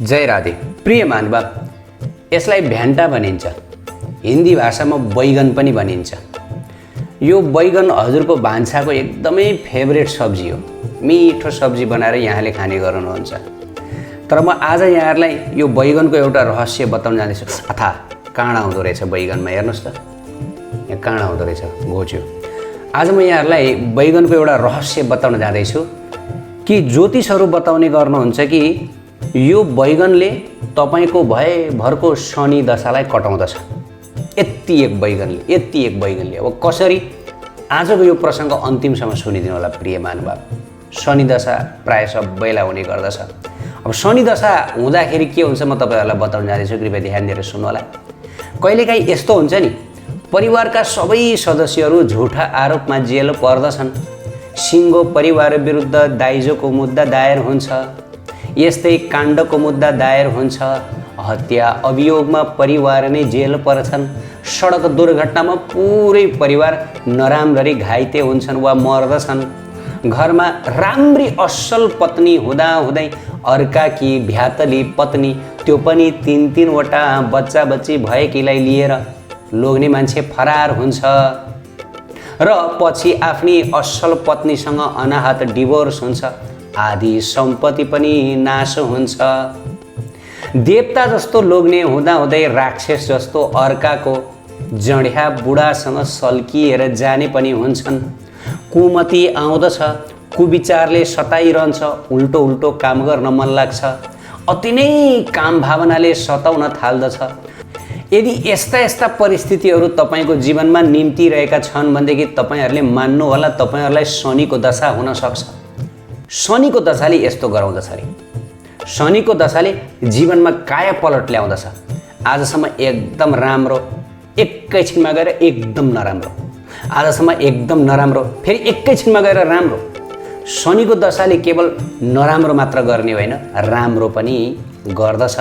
जय राधे। प्रिय महानुभाव, यसलाई भ्यान्टा भनिन्छ, हिन्दी भाषामा बैगन पनि भनिन्छ। यो बैगन हजुरको भान्साको एकदमै फेभरेट सब्जी हो। मिठो सब्जी बनाएर यहाँले खाने गर्नुहुन्छ। तर म आज यहाँहरूलाई यो बैगनको एउटा रहस्य बताउन जाँदैछु। अथा काँडा हुँदो रहेछ बैगनमा, हेर्नुहोस् त, यहाँ काँडा हुँदो रहेछ, घोच्यो। आज म यहाँहरूलाई बैगनको एउटा रहस्य बताउन जाँदैछु कि ज्योतिषहरू बताउने गर्नुहुन्छ कि यो बैगनले तपाईको भयभरको शनि दशालाई कटाउँदछ। यति एक बैगनले अब कसरी, आजको यो प्रसङ्ग अन्तिमसम्म सुनिदिनु होला प्रिय महानुभाव। शनि दशा प्राय सबैलाई हुने गर्दछ। अब शनि दशा हुँदाखेरि के हुन्छ म तपाईहरुलाई बताउन जाँदैछु, कृपया ध्यान दिएर सुन्नु होला। कहिलेकाहीँ यस्तो हुन्छ नि, परिवारका सबै सदस्यहरू झुठा आरोपमा जेल पर्दछन्। सिङ्गो परिवार विरुद्ध दाइजोको मुद्दा दायर हुन्छ, यस्तै काण्डको मुद्दा दायर हुन्छ। हत्या अभियोगमा परिवार नै जेल पर्छन्। सडक दुर्घटनामा पुरै परिवार नराम्ररी घाइते हुन्छन् वा मर्दछन्। घरमा राम्री असल पत्नी हुँदाहुँदै अर्काकी भ्यातली पत्नी, त्यो पनि 3-3वटा बच्चा बच्ची भएकीलाई लिएर लोग्ने मान्छे फरार हुन्छ र पछि आफ्नी असल पत्नीसँग अनाहत डिभोर्स हुन्छ। आदि सम्पत्ति पनि नाश हुन्छ। देवता जस्तो लोग्ने हुँदाहुँदै राक्षस जस्तो अर्काको जड्या बुढासँग सल्किएर जाने पनि हुन्छन्। कुमति आउँदछ, कुविचारले सताइरहन्छ, उल्टो उल्टो काम गर्न मन लाग्छ, अति नै काम भावनाले सताउन थाल्दछ। यदि यस्ता परिस्थितिहरू तपाईको जीवनमा निम्तिरहेका छन् भनेदेखि तपाईहरूले मान्नु होला, तपाईहरूलाई शनिको दशा हुन सक्छ। शनिको दशाले यस्तो गराउँदछ अरे, शनिको दशाले जीवनमा काया पलट ल्याउँदछ। आजसम्म एकदम राम्रो, एकैछिनमा गएर एकदम नराम्रो, आजसम्म एकदम नराम्रो, फेरि एकैछिनमा गएर राम्रो। शनिको दशाले केवल नराम्रो मात्र गर्ने होइन, राम्रो पनि गर्दछ।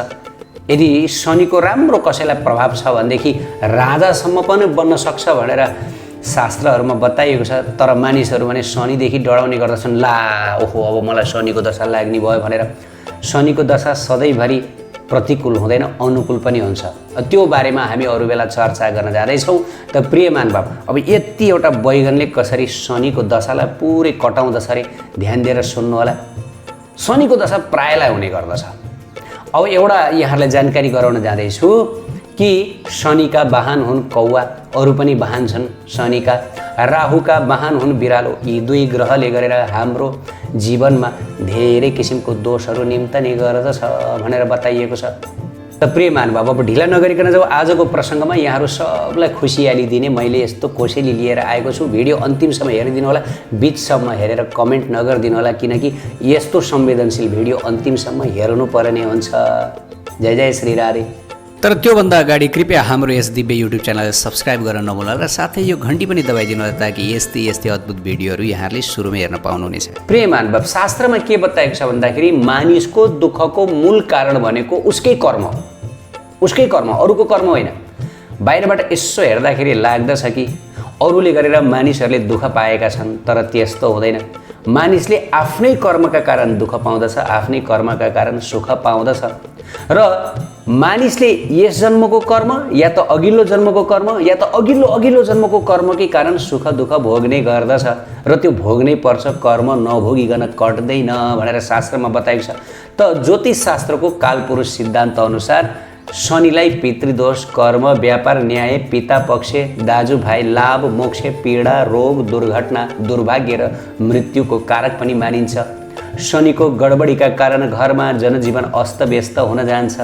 यदि शनिको राम्रो कसैलाई प्रभाव छ भनेदेखि राजासम्म पनि बन्न सक्छ भनेर शास्त्रहरूमा बताइएको छ। तर मानिसहरू भने शनिदेखि डराउने गर्दछन्। ला ओहो, अब मलाई शनिको दशा लाग्ने भयो भनेर। शनिको दशा सधैँभरि प्रतिकूल हुँदैन, अनुकूल पनि हुन्छ। त्यो बारेमा हामी अरू बेला चर्चा गर्न जाँदैछौँ। त प्रिय महानुभाव, अब यति एउटा बैगनले कसरी शनिको दशालाई पुरै कटाउँदछ अरे, ध्यान दिएर सुन्नु होला। शनिको दशा प्रायलाई हुने गर्दछ। अब एउटा यहाँलाई जानकारी गराउन जाँदैछु कि शनिका वाहन हुन् कौवा, अरू पनि वाहन छन् शनिका। राहुका वाहन हुन् बिरालो। यी दुई ग्रहले गरेर हाम्रो जीवनमा धेरै किसिमको दोषहरू निम्तने गर्दछ भनेर बताइएको छ। त प्रिय महानुभाव, अब ढिला नगरिकन जब आजको प्रसङ्गमा यहाँहरू सबलाई खुसियाली दिने मैले यस्तो कोसेली लिएर आएको छु। भिडियो अन्तिमसम्म हेरिदिनु होला, बिचसम्म हेरेर कमेन्ट नगरिदिनु होला, किनकि यस्तो संवेदनशील भिडियो अन्तिमसम्म हेर्नुपर्ने हुन्छ। जय जय श्री राधे। तर त्योभन्दा अगाडि कृपया हाम्रो यस दिव्य युट्युब च्यानललाई सब्सक्राइब गर्न नभुल्नु होला र साथै यो घन्टी पनि दबाइदिनु होला, ताकि यस्तै अद्भुत भिडियोहरू यहाँहरूले सुरुमै हेर्न पाउनुहुनेछ। प्रिय महानुभाव, शास्त्रमा के बताएको छ भन्दाखेरि मानिसको दुःखको मूल कारण भनेको उसकै कर्म हो, उसकै कर्म, अरूको कर्म होइन। बाहिरबाट यसो हेर्दाखेरि लाग्दछ कि अरूले गरेर मानिसहरूले दुःख पाएका छन्, तर त्यस्तो हुँदैन। मानिसले आफ्नै कर्मका कारण दुःख पाउँदछ, आफ्नै कर्मका कारण सुख पाउँदछ। र मानिसले यस जन्मको कर्म या त अघिल्लो जन्मको कर्म या त अघिल्लो जन्मको कर्मकै कारण सुख दुःख भोग्ने गर्दछ र त्यो भोग्नै पर्छ। कर्म नभोगिकन कट्दैन भनेर शास्त्रमा बताएको छ। त ज्योतिष शास्त्रको कालपुरुष सिद्धान्त अनुसार शनिलाई पितृदोष, कर्म, व्यापार, न्याय, पिता पक्ष, दाजुभाइ, लाभ, मोक्ष, पीडा, रोग, दुर्घटना, दुर्भाग्य र मृत्युको कारक पनि मानिन्छ। शनिको गडबडीका कारण घरमा जनजीवन अस्तव्यस्त हुन जान्छ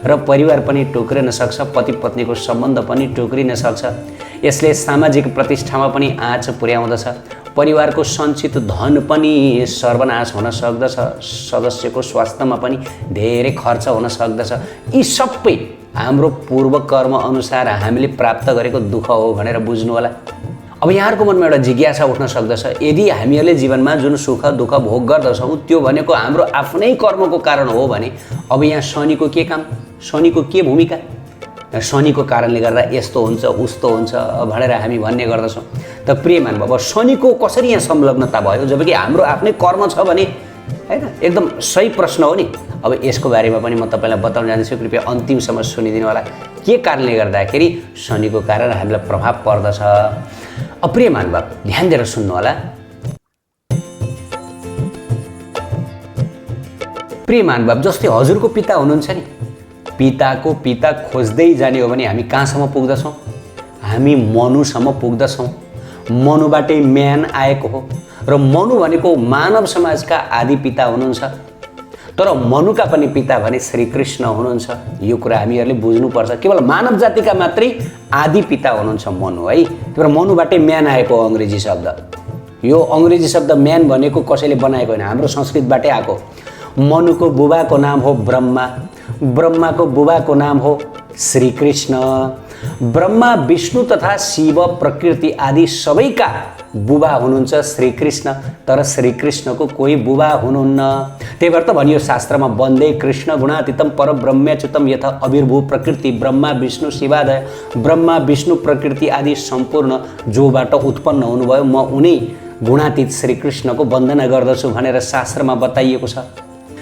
र परिवार पनि टुक्रिन सक्छ, पति पत्नीको सम्बन्ध पनि टुक्रिन सक्छ। यसले सामाजिक प्रतिष्ठामा पनि आँच पुर्याउँदछ। परिवारको सञ्चित धन पनि सर्वनाश हुन सक्दछ। सदस्यको स्वास्थ्यमा पनि धेरै खर्च हुन सक्दछ। यी सबै हाम्रो पूर्व कर्म अनुसार हामीले प्राप्त गरेको दुःख हो भनेर बुझ्नु होला। अब यहाँहरूको मनमा एउटा जिज्ञासा उठ्न सक्दछ, यदि हामीहरूले जीवनमा जुन सुख दुःख भोग गर्दछौँ त्यो भनेको हाम्रो आफ्नै कर्मको कारण हो भने अब यहाँ शनिको के काम, शनिको के भूमिका? शनिको कारणले गर्दा यस्तो हुन्छ उस्तो हुन्छ भनेर हामी भन्ने गर्दछौँ। त प्रिय महानुभाव, शनिको कसरी यहाँ संलग्नता भयो? जबकि हाम्रो आफ्नै कर्म छ भने हैन? एकदम सही प्रश्न हो नि। अब यसको बारेमा पनि म तपाईँलाई बताउन जान्छु, कृपया अन्तिमसम्म सुनिदिनु होला। के कारणले गर्दाखेरि शनिको कारण हामीलाई प्रभाव पर्दछ। प्रिय महानुभाव, ध्यान दिएर सुन्नु होला। प्रिय महानुभाव, जस्तै हजुरको पिता हुनुहुन्छ नि, पिताको पिता खोज्दै जाने हो भने हामी कहाँसम्म पुग्दछौँ? हामी मनुसम्म पुग्दछौँ। मनुबाटै म्यान आएको हो र मनु भनेको मानव समाजका आदि पिता हुनुहुन्छ। तर मनुका पनि पिता भने श्रीकृष्ण हुनुहुन्छ। यो कुरा हामीहरूले बुझ्नुपर्छ। केवल मानव जातिका मात्रै आदि पिता हुनुहुन्छ मनु, है। त्यही भएर मनुबाटै म्यान आएको अङ्ग्रेजी शब्द। यो अङ्ग्रेजी शब्द म्यान भनेको कसैले बनाएको होइन, हाम्रो संस्कृतबाटै आएको। मनुको बुबाको नाम हो ब्रह्मा, ब्रह्माको बुबाको नाम हो श्रीकृष्ण। ब्रह्मा, विष्णु तथा शिव, प्रकृति आदि सबैका बुबा हुनुहुन्छ श्रीकृष्ण। तर श्रीकृष्णको कोही बुबा हुनुहुन्न। त्यही भएर त भनियो शास्त्रमा, वन्दे कृष्ण गुणातीतम परब्रह्मच्युतम यथा अविर्भू प्रकृति ब्रह्मा विष्णु शिवादय। ब्रह्मा विष्णु प्रकृति आदि सम्पूर्ण जोबाट उत्पन्न हुनुभयो, म उनै गुणातीत श्रीकृष्णको वन्दना गर्दछु भनेर शास्त्रमा बताइएको छ।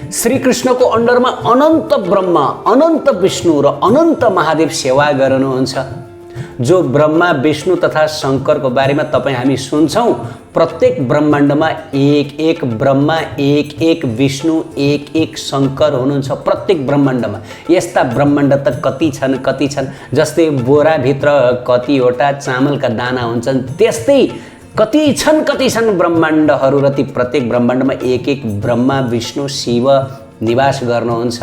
श्रीकृष्णको अन्डरमा अनन्त ब्रह्मा, अनन्त विष्णु र अनन्त महादेव सेवा गर्नुहुन्छ। जो ब्रह्मा विष्णु तथा शङ्करको बारेमा तपाईँ हामी सुन्छौँ, प्रत्येक ब्रह्माण्डमा एक एक ब्रह्मा, एक एक विष्णु, एक एक शङ्कर हुनुहुन्छ। प्रत्येक ब्रह्माण्डमा यस्ता ब्रह्माण्ड त कति छन्। जस्तै बोराभित्र कतिवटा चामलका दाना हुन्छन्, त्यस्तै कति छन् ब्रह्माण्डहरू र ती प्रत्येक ब्रह्माण्डमा एक एक ब्रह्मा विष्णु शिव निवास गर्नुहुन्छ।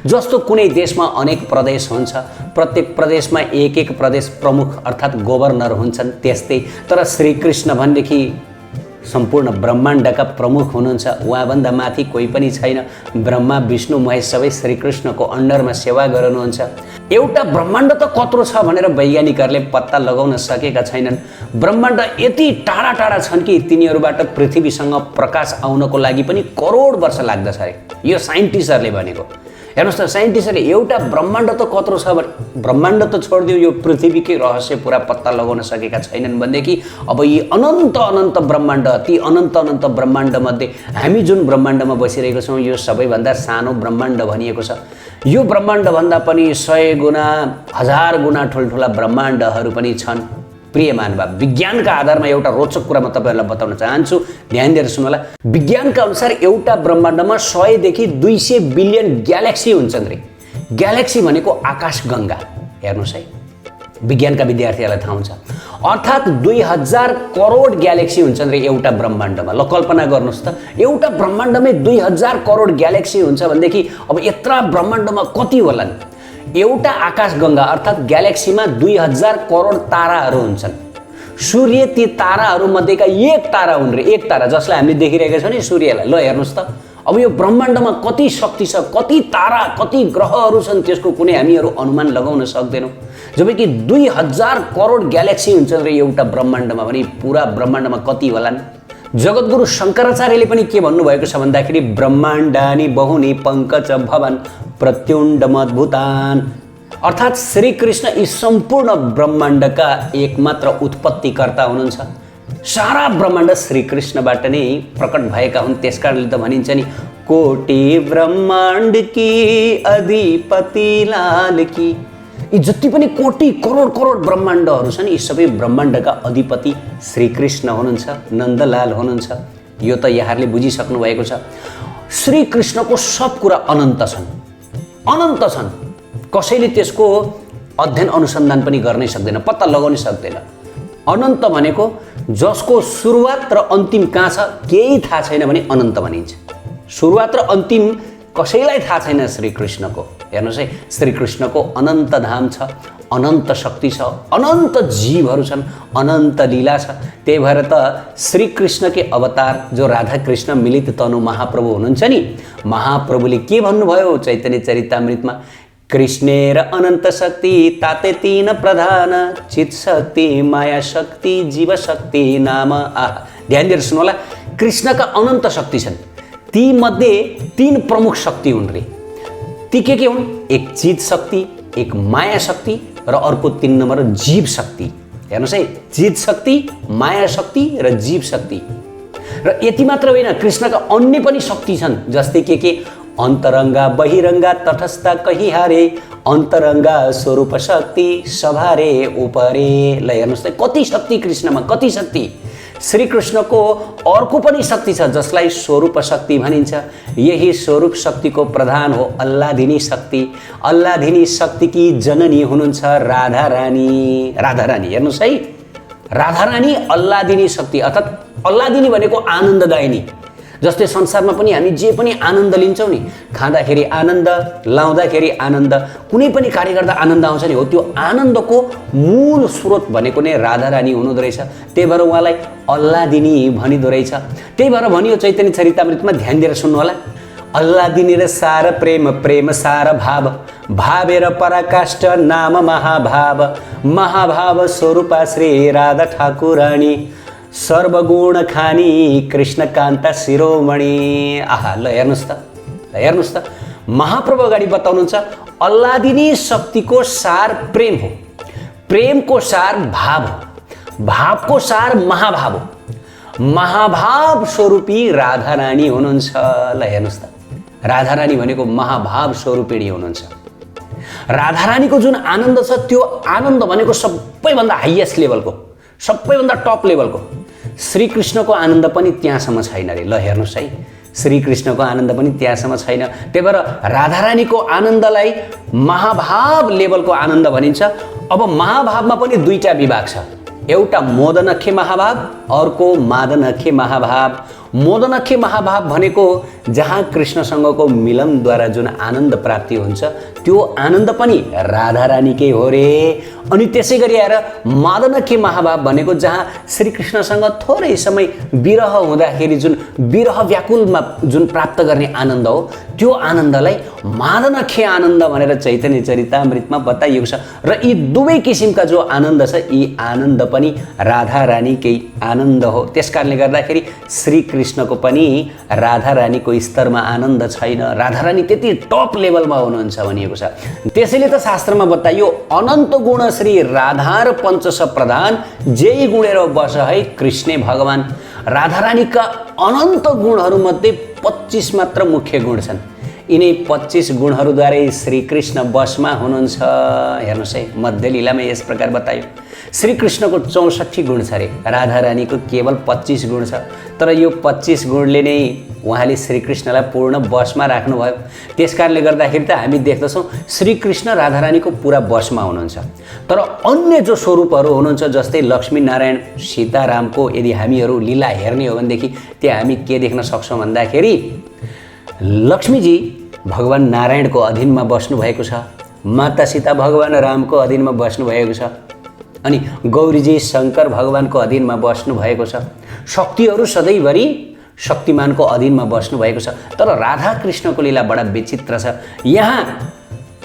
जस्तो कुनै देशमा अनेक प्रदेश हुन्छ, प्रत्येक प्रदेशमा एक एक प्रदेश प्रमुख अर्थात् गभर्नर हुन्छन्, त्यस्तै तर श्रीकृष्ण भनेदेखि सम्पूर्ण ब्रह्माण्डका प्रमुख हुनुहुन्छ। उहाँभन्दा माथि कोही पनि छैन। ब्रह्मा विष्णु महेश सबै श्रीकृष्णको अन्डरमा सेवा गर्नुहुन्छ। एउटा ब्रह्माण्ड त कत्रो छ भनेर वैज्ञानिकहरूले पत्ता लगाउन सकेका छैनन्। ब्रह्माण्ड यति टाढा टाढा छन् कि तिनीहरूबाट पृथ्वीसँग प्रकाश आउनको लागि पनि करोड वर्ष लाग्दछ अरे। यो साइन्टिस्टहरूले भनेको। हेर्नुहोस् त, साइन्टिस्टहरूले एउटा ब्रह्माण्ड त कत्रो छ भने, ब्रह्माण्ड त छोडिदियो, यो पृथ्वीकै रहस्य पुरा पत्ता लगाउन सकेका छैनन् भनेदेखि अब यी अनन्त अनन्त ब्रह्माण्ड, ती अनन्त अनन्त ब्रह्माण्डमध्ये हामी जुन ब्रह्माण्डमा बसिरहेको छौँ यो सबैभन्दा सानो ब्रह्माण्ड भनिएको छ। यो ब्रह्माण्डभन्दा पनि 100 गुणा 1000 गुणा ठुल्ठुला ब्रह्माण्डहरू पनि छन्। प्रिय महानुभाव, विज्ञानका आधारमा एउटा रोचक कुरा म तपाईँहरूलाई बताउन चाहन्छु, ध्यान दिएर सुन्नु होला। विज्ञानका अनुसार एउटा ब्रह्माण्डमा 100 देखि 200 बिलियन ग्यालेक्सी हुन्छन् रे। ग्यालेक्सी भनेको आकाशगङ्गा। हेर्नुहोस् है, विज्ञानका विद्यार्थीहरूलाई थाहा हुन्छ। अर्थात् 2000 करोड ग्यालेक्सी हुन्छन् रे एउटा ब्रह्माण्डमा। ल कल्पना गर्नुहोस् त, एउटा ब्रह्माण्डमै 2000 करोड ग्यालेक्सी हुन्छ भनेदेखि अब यत्रा ब्रह्माण्डमा कति होलान्? एउटा आकाशगङ्गा अर्थात् ग्यालेक्सीमा 2000 करोड ताराहरू हुन्छन्। सूर्य ती ताराहरूमध्येका एक तारा हुन् रे, एक तारा, जसलाई हामीले देखिरहेका छौँ नि सूर्यलाई। ल हेर्नुहोस् त, अब यो ब्रह्माण्डमा कति शक्ति छ, कति तारा, कति ग्रहहरू छन्, त्यसको कुनै हामीहरू अनुमान लगाउन सक्दैनौँ। जबकि 2000 करोड ग्यालेक्सी हुन्छन् रे एउटा ब्रह्माण्डमा, भने पुरा ब्रह्माण्डमा कति होलान्? जगद्गुरु शङ्कराचार्यले पनि के भन्नुभएको छ भन्दाखेरि, ब्रह्माण्डानि बहुनि पङ्कज भवन प्रत्युण्डमद्भुतान्। अर्थात् श्रीकृष्ण यी सम्पूर्ण ब्रह्माण्डका एकमात्र उत्पत्तिकर्ता हुनुहुन्छ। सारा ब्रह्माण्ड श्रीकृष्णबाट नै प्रकट भएका हुन्। त्यसकारणले त भनिन्छ नि, कोटि ब्रह्माण्ड की अधिपति लाल की। यी जति पनि कोटि करोड करोड ब्रह्माण्डहरू छन्, यी सबै ब्रह्माण्डका अधिपति श्रीकृष्ण हुनुहुन्छ, नन्दलाल हुनुहुन्छ। यो त यहाँहरूले बुझिसक्नु भएको छ। श्रीकृष्णको सब कुरा अनन्त छन्, अनन्त छन्। कसैले त्यसको अध्ययन अनुसन्धान पनि गर्नै सक्दैन, पत्ता लगाउनै सक्दैन। अनन्त भनेको जसको सुरुवात र अन्तिम कहाँ छ केही थाहा छैन भने अनन्त भनिन्छ। सुरुवात र अन्तिम कसैलाई थाहा छैन श्रीकृष्णको। हेर्नुहोस् है, श्रीकृष्णको अनन्त धाम छ, अनन्त शक्ति छ, अनन्त जीवहरू छन्, अनन्त लीला छ। त्यही भएर त श्रीकृष्णकै अवतार जो राधाकृष्ण मिलित तनु महाप्रभु हुनुहुन्छ नि, महाप्रभुले के भन्नुभयो चैतन्य चरितामृतमा, कृष्णेर अनन्त शक्ति ताते तीन प्रधान, चित शक्ति माया शक्ति जीव शक्ति नाम। ध्यान दिएर सुन्नु होला, कृष्णका अनन्त शक्ति छन्, ती मध्ये 3 प्रमुख शक्ति हुन् रे। ती के हुन्? एक चित शक्ति, एक माया शक्ति र अर्को 3 नम्बर जीव शक्ति। हेर्नुहोस् है, चित शक्ति, माया शक्ति र जीव शक्ति। र यति मात्र होइन, कृष्णका अन्य पनि शक्ति छन्, जस्तै के अन्तरङ्गा बहिरङ्गा तटस्थ कही हारे, अन्तरङ्गा स्वरूप शक्ति सभारे उपरे। ल हेर्नुहोस् त कति शक्ति कृष्णमा, कति शक्ति। श्रीकृष्णको अर्को पनि शक्ति छ जसलाई स्वरूप शक्ति भनिन्छ। यही स्वरूप शक्तिको प्रधान हो अल्लादिनी शक्ति। अल्लादिनी शक्तिकी जननी हुनुहुन्छ राधा रानी। राधा रानी हेर्नुहोस् है, राधा रानी अल्लादिनी शक्ति, अर्थात् अल्लादिनी भनेको आनन्ददायिनी। जस्तै संसारमा पनि हामी जे पनि आनन्द लिन्छौँ नि, खाँदाखेरि आनन्द, लाउँदाखेरि आनन्द, कुनै पनि कार्य गर्दा आनन्द आउँछ नि, हो त्यो आनन्दको मूल स्रोत भनेको नै राधा रानी हुनुहुँदो रहेछ। त्यही भएर उहाँलाई अल्लादिनी भनिँदो रहेछ। त्यही भएर भनियो चैतन्य चरितामृतमा, ध्यान दिएर सुन्नु होला। अल्लादिनी र सार प्रेम, प्रेम सार भाव, भावेर पराकाष्ठ नाम महाभाव, महाभाव स्वरूपा श्री राधा ठाकुरानी, सर्वगुण खानी कृष्ण कान्ता शिरोमणि। आहा, ल हेर्नुहोस् त, हेर्नुहोस् त, महाप्रभु अगाडि बताउनुहुन्छ अल्लादिनी शक्तिको सार प्रेम हो, प्रेमको सार भाव हो, भावको सार महाभाव हो, महाभाव स्वरूपी राधा रानी हुनुहुन्छ। ल हेर्नुहोस् त, राधा रानी भनेको महाभाव स्वरूपिणी हुनुहुन्छ। राधा रानीको जुन आनन्द छ त्यो आनन्द भनेको सबैभन्दा हाइएस्ट लेभलको, सबैभन्दा टप लेभलको। श्रीकृष्णको आनन्द पनि त्यहाँसम्म छैन रे। ल हेर्नुहोस् है, श्रीकृष्णको आनन्द पनि त्यहाँसम्म छैन। त्यही भएर राधारानीको आनन्दलाई महाभाव लेभलको आनन्द भनिन्छ। अब महाभावमा पनि दुईटा विभाग छ, एउटा मोदनखे महाभाव, अर्को मादनखे महाभाव। मोदनखे महाभाव भनेको जहाँ कृष्णसँगको मिलनद्वारा जुन आनन्द प्राप्ति हुन्छ त्यो आनन्द पनि राधा रानीकै हो रे। अनि त्यसै गरी आएर मादनखे महाभाव भनेको जहाँ श्रीकृष्णसँग थोरै समय विरह हुँदाखेरि जुन विरह व्याकुलमा जुन प्राप्त गर्ने आनन्द हो त्यो आनन्दलाई मादनखे आनन्द भनेर चैतन्य चरितामृतमा बताइएको छ। र यी दुवै किसिमका जो आनन्द छ यी आनन्द पनि राधा रानीकै आनन्द हो। त्यसकारणले गर्दाखेरि श्रीकृष्णको पनि राधा रानीको स्तरमा आनन्द छैन, राधा रानी त्यति टप लेभलमा हुनुहुन्छ भनिएको छ। त्यसैले त शास्त्रमा बताइयो अनन्त गुण श्री राधा र पञ्चश प्रधान, जय गुणेर बस है कृष्णे भगवान। राधा रानीका अनन्त गुणहरूमध्ये 25 मात्र मुख्य गुण छन्। यिनै 25 गुणहरूद्वारै श्रीकृष्ण बसमा हुनुहुन्छ। हेर्नुहोस् है, मध्य लीलामा यस प्रकार बतायो। श्रीकृष्णको 64 गुण छ अरे, राधा रानीको केवल 25 गुण छ। तर यो 25 गुणले नै उहाँले श्रीकृष्णलाई पूर्ण बसमा राख्नुभयो। त्यसकारणले गर्दाखेरि त हामी देख्दछौँ श्रीकृष्ण राधा रानीको पुरा बसमा हुनुहुन्छ। तर अन्य जो स्वरूपहरू हुनुहुन्छ जस्तै लक्ष्मी नारायण सीतारामको यदि हामीहरू लीला हेर्ने हो भनेदेखि त्यहाँ हामी के देख्न सक्छौँ भन्दाखेरि लक्ष्मीजी भगवान नारायणको अधीनमा बस्नुभएको छ, माता सीता भगवान रामको अधीनमा बस्नुभएको छ, अनि गौरीजी शङ्कर भगवानको अधीनमा बस्नुभएको छ। शक्तिहरू सधैँभरि शक्तिमानको अधीनमा बस्नुभएको छ। तर राधा कृष्णको लीला बडा विचित्र छ। यहाँ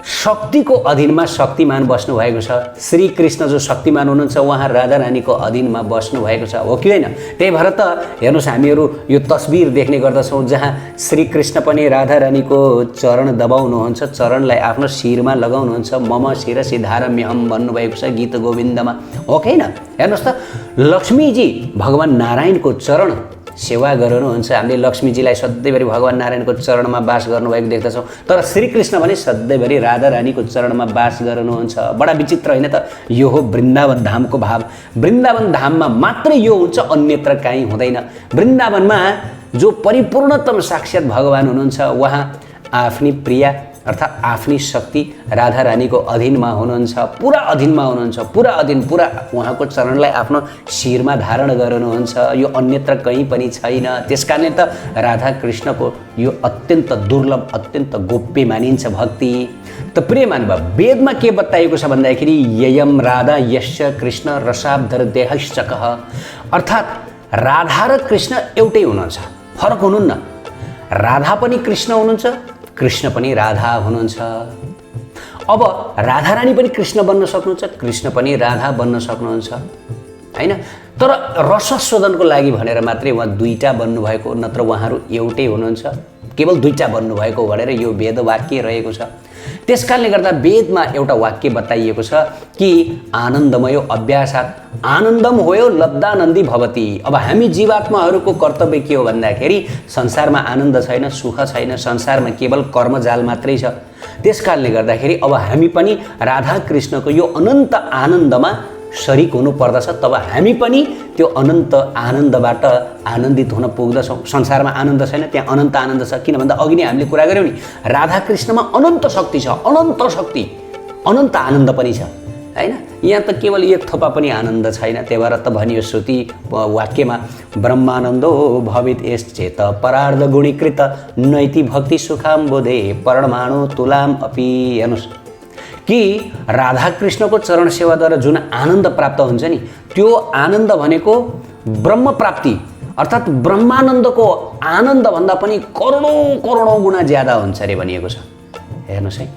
शक्तिको अधीनमा शक्तिमान बस्नुभएको छ। श्रीकृष्ण जो शक्तिमान हुनुहुन्छ उहाँ राधा रानीको अधीनमा बस्नुभएको छ, हो कि होइन? त्यही भएर त हेर्नुहोस् हामीहरू यो तस्बिर देख्ने गर्दछौँ जहाँ श्रीकृष्ण पनि राधा रानीको चरण दबाउनुहुन्छ, चरणलाई आफ्नो शिरमा लगाउनुहुन्छ। मम शिरसि धारम्यहम् भन्नुभएको छ गीत गोविन्दमा, हो कि होइन? हेर्नुहोस् त, लक्ष्मीजी भगवान नारायणको चरण सेवा गर्नुहुन्छ। हामीले लक्ष्मीजीलाई सधैँभरि भगवान नारायणको चरणमा वास गर्नुभएको देख्दछौँ। तर श्रीकृष्ण भने सधैँभरि राधा रानीको चरणमा वास गर्नुहुन्छ। बडा विचित्र होइन त? यो हो वृन्दावन धामको भाव। वृन्दावन धाममा मात्रै यो हुन्छ, अन्यत्र काहीँ हुँदैन। वृन्दावनमा जो परिपूर्णतम साक्षात् भगवान हुनुहुन्छ उहाँ आफ्नी प्रिया अर्थात् आफ्नी शक्ति राधा रानीको अधीनमा हुनुहुन्छ, पुरा अधीनमा हुनुहुन्छ, पुरा अधीन, पुरा उहाँको चरणलाई आफ्नो शिरमा धारण गर्नुहुन्छ। यो अन्यत्र कहीँ पनि छैन। त्यसकारणले त राधा कृष्णको यो अत्यन्त दुर्लभ, अत्यन्त गोप्य मानिन्छ भक्ति। त प्रिय मानव, वेदमा के बताइएको छ भन्दाखेरि ययम राधा यस्य कृष्ण रसाब्धर देहश्चकः, अर्थात् राधा र कृष्ण एउटै हुनुहुन्छ, फरक हुनुहुन्न। राधा पनि कृष्ण हुनुहुन्छ, कृष्ण पनि राधा हुनुहुन्छ। अब राधा रानी पनि कृष्ण बन्न सक्नुहुन्छ, कृष्ण पनि राधा बन्न सक्नुहुन्छ, हैन? तर रसशोधनको लागि भनेर मात्रै उहाँ दुईटा बन्नुभएको, नत्र उहाँहरू एउटै हुनुहुन्छ। केवल दुईटा बन्नुभएको भनेर यो वेद वाक्य रहेको छ। त्यसकारणले गर्दा वेदमा एउटा वाक्य बताइएको छ कि आनन्दमयो अभ्यासात् आनन्दम होयो लब्धानन्दी भवति। अब हामी जीवात्माहरूको कर्तव्य के हो भन्दाखेरि संसारमा आनन्द छैन, सुख छैन, संसारमा केवल कर्मजाल मात्रै छ। त्यसकारणले गर्दाखेरि अब हामी पनि राधा कृष्णको यो अनन्त आनन्दमा शरीक हुनु पर्दछ, तब हामी पनि त्यो अनन्त आनन्दबाट आनन्दित हुन पुग्दछौँ। संसारमा आनन्द छैन, त्यहाँ अनन्त आनन्द छ। किन भन्दा अघि नै हामीले कुरा गऱ्यौँ नि, राधा कृष्णमा अनन्त शक्ति छ, अनन्त शक्ति, अनन्त आनन्द पनि छ, हैन। यहाँ त केवल एक थोपा पनि आनन्द छैन। त्यही भएर त भनियो श्रुति वाक्यमा ब्रह्मानन्दो भवित यश्चेत परार्ध गुणीकृत नैति भक्ति सुखाम बोधे परमाणु तुलाम अपि। हेर्नुहोस् कि राधा कृष्णको चरण सेवाद्वारा जुन आनन्द प्राप्त हुन्छ नि, त्यो आनन्द भनेको ब्रह्म प्राप्ति अर्थात् ब्रह्मानन्दको आनन्दभन्दा पनि करोडौँ गुणा ज्यादा हुन्छ अरे भनिएको छ। हेर्नुहोस् है,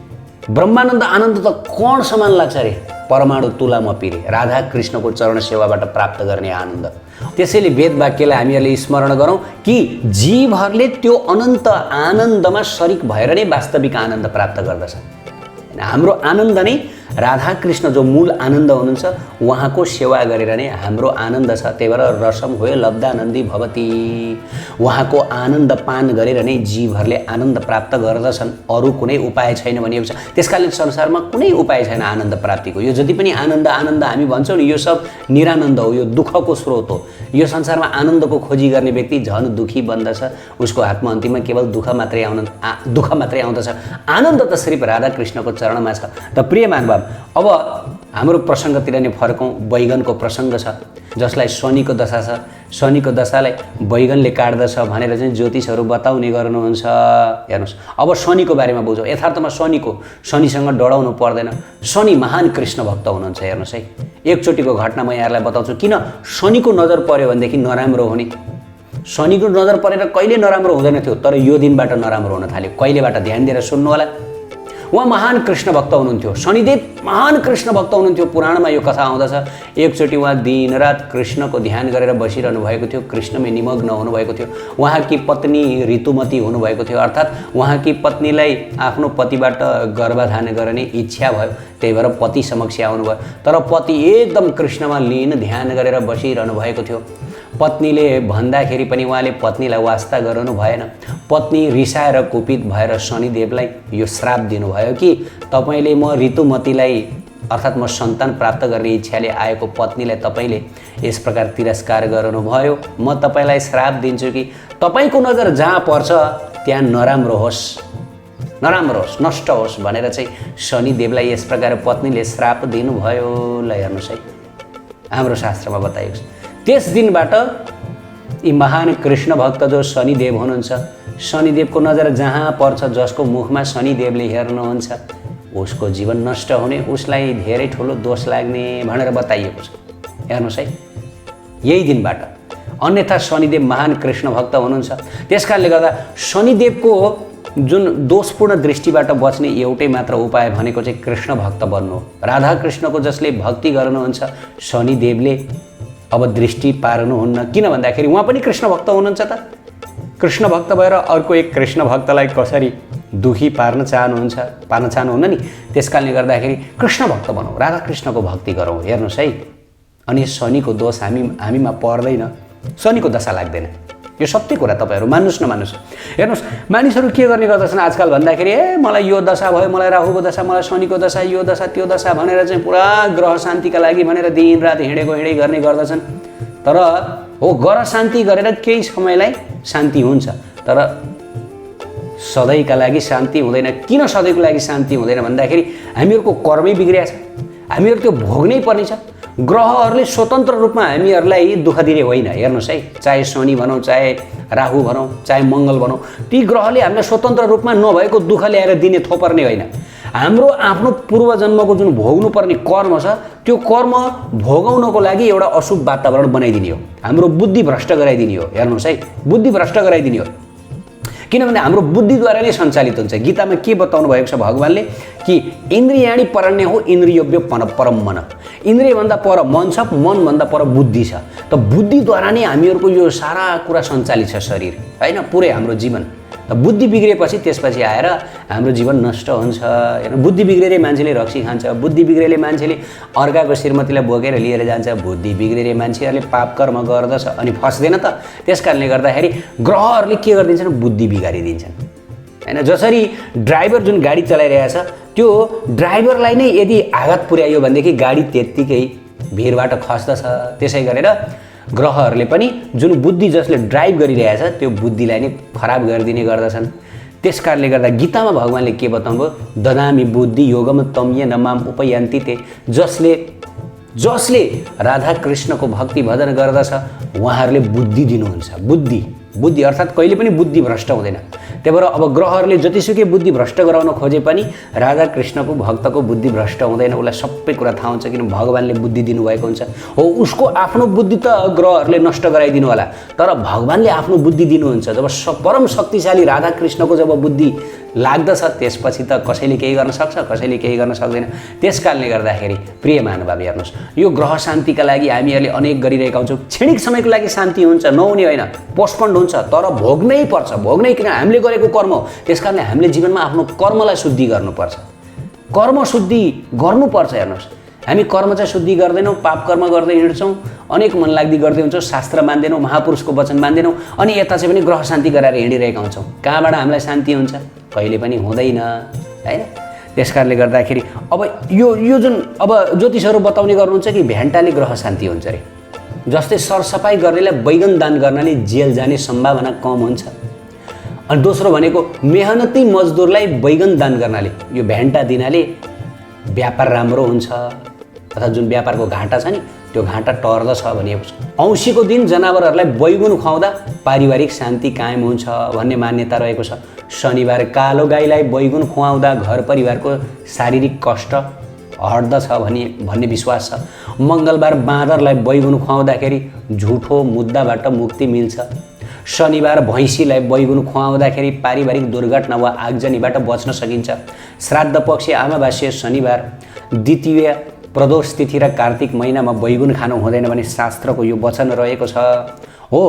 ब्रह्मानन्द आनन्द त कण समान लाग्छ अरे, परमाणु तुलामपि रे, राधा कृष्णको चरण सेवाबाट प्राप्त गर्ने आनन्द। त्यसैले वेद वाक्यलाई हामीहरूले स्मरण गरौँ कि जीवहरूले त्यो अनन्त आनन्दमा शरीक भएर नै वास्तविक आनन्द प्राप्त गर्दछ। हाम्रो आनन्द नै राधा कृष्ण जो मूल आनन्द हुनुहुन्छ उहाँको सेवा गरेर नै हाम्रो आनन्द छ। त्यही भएर रसम होयो लब्धानन्दी भवति, उहाँको आनन्द पान गरेर नै जीवहरूले आनन्द प्राप्त गर्दछन्, अरू कुनै उपाय छैन भनिएको छ। त्यसकारण संसारमा कुनै उपाय छैन आनन्द प्राप्तिको। यो जति पनि आनन्द आनन्द हामी भन्छौँ नि, यो सब निरानन्द हो, यो दुःखको स्रोत हो। यो संसारमा आनन्दको खोजी गर्ने व्यक्ति झन् दुःखी बन्दछ, उसको हातमा अन्तिममा केवल दुःख मात्रै आउँदछ। आनन्द त सिर्फ राधा कृष्णको चरणमा छ। त प्रिय मानव, अब हाम्रो प्रसङ्गतिर नै फर्कौँ। बैगनको प्रसङ्ग छ, जसलाई शनिको दशा छ। शनिको दशालाई बैगनले काट्दछ भनेर चाहिँ ज्योतिषहरू बताउने गर्नुहुन्छ। हेर्नुहोस्, अब शनिको बारेमा बुझौँ। यथार्थमा शनिसँग डराउनु पर्दैन। शनि महान कृष्ण भक्त हुनुहुन्छ। हेर्नुहोस् है, एकचोटिको घटना म यहाँलाई बताउँछु। किन शनिको नजर पर्यो भनेदेखि नराम्रो हुने, शनिको नजर परेर कहिले नराम्रो हुँदैन थियो, तर यो दिनबाट नराम्रो हुन थाल्यो। कहिलेबाट ध्यान दिएर सुन्नु होला। उहाँ महान कृष्ण भक्त हुनुहुन्थ्यो, शनिदेव महान कृष्ण भक्त हुनुहुन्थ्यो। पुराणमा यो कथा आउँदछ। एकचोटि उहाँ दिनरात कृष्णको ध्यान गरेर बसिरहनु भएको थियो, कृष्णमै निमग्न हुनुभएको थियो। उहाँकी पत्नी ऋतुमती हुनुभएको थियो, अर्थात् उहाँकी पत्नीलाई आफ्नो पतिबाट गर्भधान गर्ने इच्छा भयो। त्यही भएर पति समक्ष आउनुभयो, तर पति एकदम कृष्णमा लीन ध्यान गरेर बसिरहनु भएको थियो। पत्नीले भन्दाखेरि पनि उहाँले पत्नीलाई वास्ता गराउनु भएन। पत्नी रिसाएर कुपित भएर शनिदेवलाई यो श्राप दिनुभयो कि तपाईँले म ऋतुमतीलाई अर्थात् म सन्तान प्राप्त गर्ने इच्छाले आएको पत्नीलाई तपाईँले यस प्रकार तिरस्कार गराउनुभयो। म तपाईँलाई श्राप दिन्छु कि तपाईँको नजर जहाँ पर्छ त्यहाँ नराम्रो होस्, नष्ट होस् भनेर चाहिँ शनिदेवलाई यस प्रकार पत्नीले श्राप दिनुभयो। ल हेर्नुहोस् है, हाम्रो शास्त्रमा बताइएको छ। त्यस दिनबाट यी महान कृष्ण भक्त जो शनिदेव हुनुहुन्छ, शनिदेवको नजर जहाँ पर्छ, जसको मुखमा शनिदेवले हेर्नुहुन्छ, उसको जीवन नष्ट हुने, उसलाई धेरै ठुलो दोष लाग्ने भनेर बताइएको छ। हेर्नुहोस् है, यही दिनबाट। अन्यथा शनिदेव महान कृष्ण भक्त हुनुहुन्छ। त्यसकारणले गर्दा शनिदेवको जुन दोषपूर्ण दृष्टिबाट बच्ने एउटै मात्र उपाय भनेको चाहिँ कृष्ण भक्त बन्नु। राधा कृष्णको जसले भक्ति गर्नुहुन्छ, शनिदेवले अब दृष्टि पार्नुहुन्न। किन भन्दाखेरि उहाँ पनि कृष्ण भक्त हुनुहुन्छ। त कृष्ण भक्त भएर अर्को एक कृष्ण भक्तलाई कसरी दुखी पार्न चाहनुहुन्न नि। त्यसकारणले गर्दाखेरि कृष्ण भक्त बनौँ, राधा कृष्णको भक्ति गरौँ। हेर्नुहोस् है, अनि शनिको दोष हामीमा पर्दैन, शनिको दशा लाग्दैन। यो सत्य कुरा, तपाईँहरू मान्नुहोस् नमान्नुहोस्। हेर्नुहोस्, मानिसहरू के गर्ने गर्दछन् आजकल भन्दाखेरि, मलाई यो दशा भयो, मलाई राहुको दशा, मलाई शनिको दशा, यो दशा त्यो दशा भनेर चाहिँ पुरा ग्रह शान्तिका लागि भनेर दिनरात हिँडै गर्ने गर्दछन्। तर हो, ग्रह शान्ति गरेर केही समयलाई शान्ति हुन्छ, तर सधैँका लागि शान्ति हुँदैन। किन सधैँको लागि शान्ति हुँदैन भन्दाखेरि हामीहरूको कर्मै बिग्रिया छ, हामीहरू त्यो भोग्नै पर्ने छ। ग्रहहरूले स्वतन्त्र रूपमा हामीहरूलाई दुःख दिने होइन। हेर्नुहोस् है, चाहे शनि भनौँ, चाहे राहु भनौँ, चाहे मङ्गल भनौँ, ती ग्रहले हामीलाई स्वतन्त्र रूपमा नभएको दुःख ल्याएर दिने थोपर्ने होइन। हाम्रो आफ्नो पूर्वजन्मको जुन भोग्नुपर्ने कर्म छ, त्यो कर्म भोगाउनको लागि एउटा अशुभ वातावरण बनाइदिने हो, हाम्रो बुद्धि भ्रष्ट गराइदिने हो। हेर्नुहोस् है, बुद्धि भ्रष्ट गराइदिने हो। किनभने हाम्रो बुद्धिद्वारा नै सञ्चालित हुन्छ। गीतामा के बताउनु भएको छ भगवानले कि इन्द्रियाणी परण्य हो इन्द्रियोभ्यो परम मन। इन्द्रियभन्दा पर मन छ, मनभन्दा पर बुद्धि छ। त बुद्धिद्वारा नै हामीहरूको यो सारा कुरा सञ्चालित छ, शरीर होइन, पुरै हाम्रो जीवन। त बुद्धि बिग्रेपछि त्यसपछि आएर हाम्रो जीवन नष्ट हुन्छ हैन। बुद्धि बिग्रेरै मान्छेले रक्सी खान्छ, बुद्धि बिग्रेले मान्छेले अर्काको श्रीमतीलाई बोकेर लिएर जान्छ, बुद्धि बिग्रेले मान्छेहरूले पाप कर्म गर्दछ अनि फस्दैन त। त्यसकारणले गर्दाखेरि ग्रहहरूले के गरिदिन्छन्, बुद्धि बिगारिदिन्छन् हैन। जसरी ड्राइभर जुन गाडी चलाइरहेछ त्यो ड्राइभरलाई नै यदि आघात पुर्यायो भनेदेखि गाडी त्यत्तिकै भिरबाट खस्दछ। त्यसै गरेर ग्रहहरूले पनि जुन बुद्धि जसले ड्राइभ गरिरहेछ त्यो बुद्धिलाई नै खराब गरिदिने गर्दछन्। त्यसकारणले गर्दा गीतामा भगवानले के बताउनुभयो, ददामि बुद्धि योगम तम येन माम उपयान्ति ते। जसले राधा कृष्णको भक्ति भजन गर्दछ उहाँहरूले बुद्धि दिनुहुन्छ। बुद्धि अर्थात् कहिले पनि बुद्धि भ्रष्ट हुँदैन। त्यही भएर अब ग्रहहरूले जतिसुकै बुद्धि भ्रष्ट गराउन खोजे पनि राधा कृष्णको भक्तको बुद्धि भ्रष्ट हुँदैन। उसलाई सबै कुरा थाहा हुन्छ किन भगवानले बुद्धि दिनुभएको हुन्छ। हो उसको आफ्नो बुद्धि त ग्रहहरूले नष्ट गराइदिनु होला, तर भगवानले आफ्नो बुद्धि दिनुहुन्छ। जब परम शक्तिशाली राधा कृष्णको जब बुद्धि लाग्दछ त्यसपछि त कसैले केही गर्न सक्छ, कसैले केही गर्न सक्दैन। त्यसकारणले गर्दाखेरि प्रिय महानुभाव हेर्नुहोस्, यो ग्रह शान्तिका लागि हामीहरूले अनेक गरिरहेका हुन्छौँ। क्षणिक समयको लागि शान्ति हुन्छ, नहुने होइन, पोस्टपोन्ड हुन्छ, तर भोग्नै पर्छ। भोग्नै किन हामीले गरेको कर्म हो। त्यसकारणले हामीले जीवनमा आफ्नो कर्मलाई शुद्धि गर्नुपर्छ, कर्म शुद्धि गर्नुपर्छ। हेर्नुहोस्, हामी कर्म चाहिँ शुद्धि गर्दैनौँ, पाप कर्म गर्दै हिँड्छौँ, अनेक मनलाग्दी गर्दै हुन्छौँ, शास्त्र मान्दैनौँ, महापुरुषको वचन मान्दैनौँ, अनि यता चाहिँ पनि ग्रह शान्ति गराएर हिँडिरहेका हुन्छौँ। कहाँबाट हामीलाई शान्ति हुन्छ? कहिले पनि हुँदैन हैन। त्यसकारणले गर्दाखेरि अब यो जुन अब ज्योतिषहरू बताउने गर्नुहुन्छ कि भेन्टाले ग्रह शान्ति हुन्छ अरे। जस्तै सरसफाइ गर्नेलाई बैगन दान गर्नाले जेल जाने सम्भावना कम हुन्छ। अनि दोस्रो भनेको मेहनती मजदुरलाई बैगन दान गर्नाले, यो भेन्टा दिनाले व्यापार राम्रो हुन्छ, अथवा जुन व्यापारको घाटा छ नि त्यो घाटा टर्दछ भनिएको छ। औँसीको दिन जनावरहरूलाई बैगुन खुवाउँदा पारिवारिक शान्ति कायम हुन्छ भन्ने मान्यता रहेको छ। शनिबार कालो गाईलाई बैगुन खुवाउँदा घर परिवारको शारीरिक कष्ट हट्दछ भन्ने विश्वास छ। मङ्गलबार बाँदरलाई बैगुन खुवाउँदाखेरि झुठो मुद्दाबाट मुक्ति मिल्छ। शनिबार भैँसीलाई बैगुन खुवाउँदाखेरि पारिवारिक दुर्घटना वा आगजनीबाट बच्न सकिन्छ। श्राद्ध पक्ष अमावास्या शनिबार, द्वितीय प्रदोष तिथि र कार्तिक महिनामा बैगुन खानु हुँदैन भन्ने शास्त्रको यो वचन रहेको छ। हो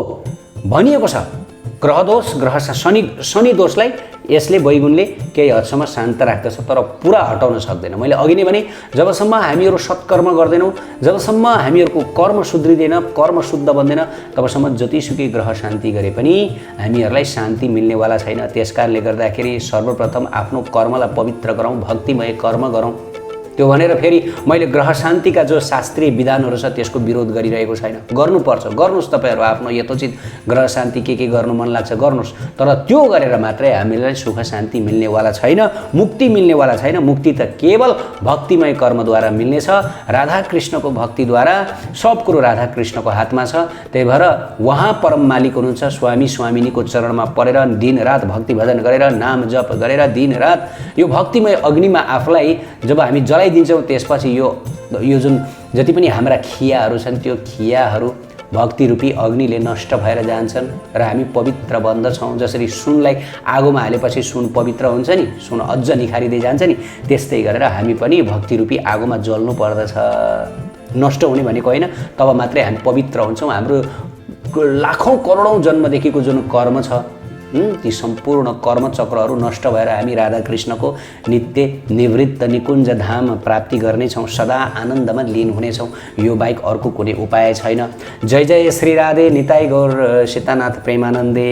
भनिएको छ ग्रहदोष शनि दोषलाई यसले बैगुनले केही हदसम्म शान्त राख्दछ, तर पुरा हटाउन सक्दैन। मैले अघि नै भने जबसम्म हामीहरू सत्कर्म गर्दैनौँ, जबसम्म हामीहरूको कर्म सुध्रिँदैन, कर्म शुद्ध बन्दैन, तबसम्म जतिसुकै ग्रह शान्ति गरे पनि हामीहरूलाई शान्ति मिल्नेवाला छैन। त्यसकारणले गर्दाखेरि सर्वप्रथम आफ्नो कर्मलाई पवित्र गरौँ, भक्तिमय कर्म गरौँ। त्यो भनेर फेरि मैले ग्रह शान्तिका जो शास्त्रीय विधानहरू छ त्यसको विरोध गरिरहेको छैन। गर्नुपर्छ, गर्नुहोस्। तपाईँहरू आफ्नो यथोचित ग्रह शान्ति के गर्नु मन लाग्छ गर्नुहोस्, तर त्यो गरेर मात्रै हामीलाई सुख शान्ति मिल्नेवाला छैन, मुक्ति मिल्नेवाला छैन। मुक्ति त केवल भक्तिमय कर्मद्वारा मिल्नेछ। राधा कृष्णको भक्तिद्वारा सब कुरो राधा कृष्णको हातमा छ। त्यही भएर उहाँ परम मालिक हुनुहुन्छ। स्वामी स्वामिनीको चरणमा परेर दिनरात भक्ति भजन गरेर नाम जप गरेर दिनरात यो भक्तिमय अग्निमा आफूलाई जब हामी दिन्छौँ त्यसपछि यो जुन जति पनि हाम्रा खियाहरू छन् त्यो खियाहरू भक्ति रूपी अग्निले नष्ट भएर जान्छन् र हामी पवित्र बन्दछौँ। जसरी सुनलाई आगोमा हालेपछि सुन पवित्र हुन्छ नि, सुन अझ निखारिँदै जान्छ नि, त्यस्तै गरेर हामी पनि भक्ति रूपी आगोमा जल्नु पर्दछ। नष्ट हुने भनेको होइन, तब मात्रै हामी पवित्र हुन्छौँ। हाम्रो लाखौँ करोडौँ जन्मदेखिको जुन कर्म छ ती सम्पूर्ण कर्मचक्रहरू नष्ट भएर हामी राधा कृष्णको नित्य निवृत्त निकुञ्ज धाम प्राप्ति गर्नेछौँ, सदा आनन्दमा लीन हुनेछौँ। यो बाहेक अर्को कुनै उपाय छैन। जय जय श्री राधे निताई गौर सीतानाथ प्रेमानन्दे।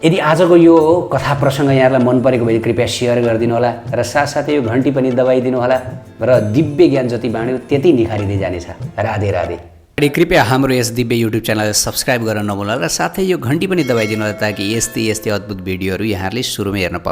यदि आजको यो कथा प्रसङ्ग यहाँलाई मन परेको भए कृपया सेयर गरिदिनु होला र साथसाथै यो घन्टी पनि दबाइदिनु होला र दिव्य ज्ञान जति बाँड्यो त्यति निखारिँदै जानेछ। राधे राधे। कृपया हाम्रो यस दिव्य युट्युब च्यानललाई सब्स्क्राइब गर्न नभुल्नु होला र साथै यो घन्टी पनि दबाइदिनु होला ताकि यस्तै अद्भुत भिडियोहरू यहाँहरूले सुरुमै हेर्न पाउनु।